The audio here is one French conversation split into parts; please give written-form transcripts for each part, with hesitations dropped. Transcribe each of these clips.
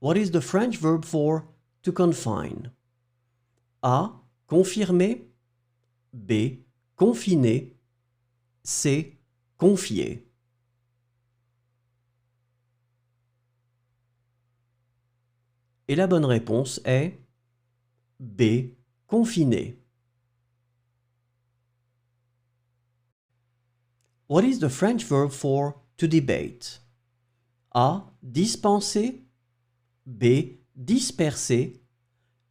What is the French verb for to confine? A. Confirmer. B. Confiner. C. Confier. Et la bonne réponse est B. Confiner. What is the French verb for to debate? A. Dispenser. B. Disperser.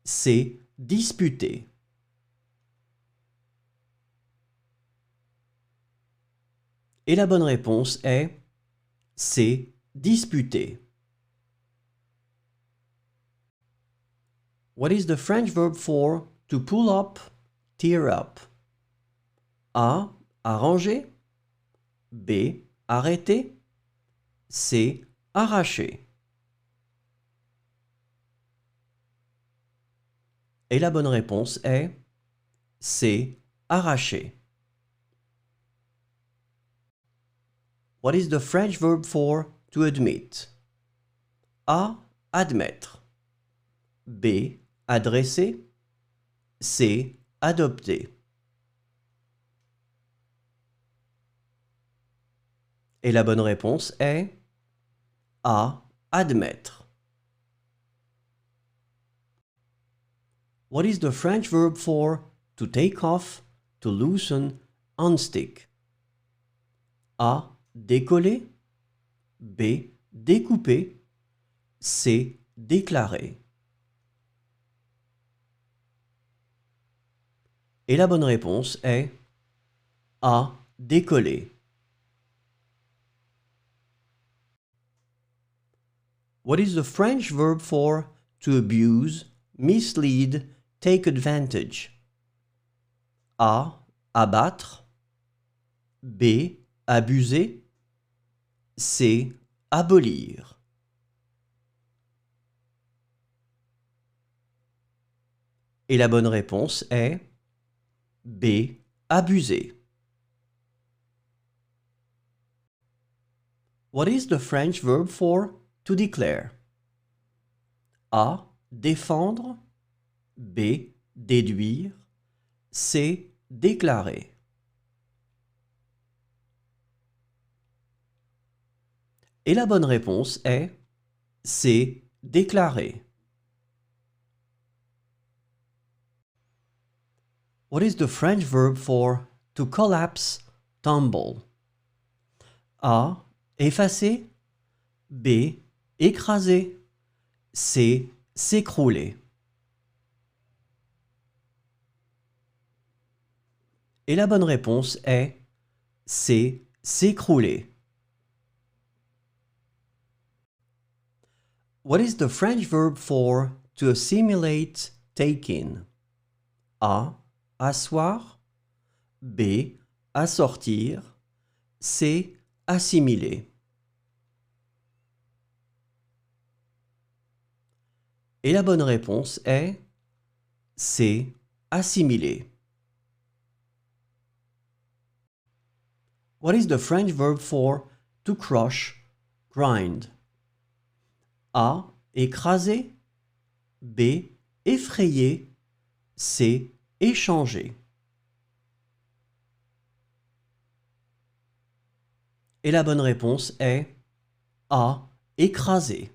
C. Disputer. Et la bonne réponse est C. Disputer. What is the French verb for to pull up, tear up? A. Arranger. B. Arrêter. C. Arracher. Et la bonne réponse est C. Arracher. What is the French verb for to admit? A. Admettre. B. Adresser. C. Adopter. Et la bonne réponse est A. Admettre. What is the French verb for to take off, to loosen, unstick? A. Décoller. B. Découper. C. Déclarer. Et la bonne réponse est A. Décoller. What is the French verb for to abuse, mislead, take advantage? A. Abattre. B. Abuser. C. Abolir. Et la bonne réponse est B. Abuser. What is the French verb for to declare? A. Défendre. B. Déduire. C. Déclarer. Et la bonne réponse est C. Déclarer. What is the French verb for to collapse, tumble? A. Effacer. B. Écraser. C. S'écrouler. Et la bonne réponse est C. S'écrouler. What is the French verb for to assimilate, take in? A. Asseoir. B. Assortir. C. Assimiler. Et la bonne réponse est C. Assimiler. What is the French verb for to crush, grind? A. Écraser. B. Effrayer. C. Échanger. Et la bonne réponse est A. Écraser.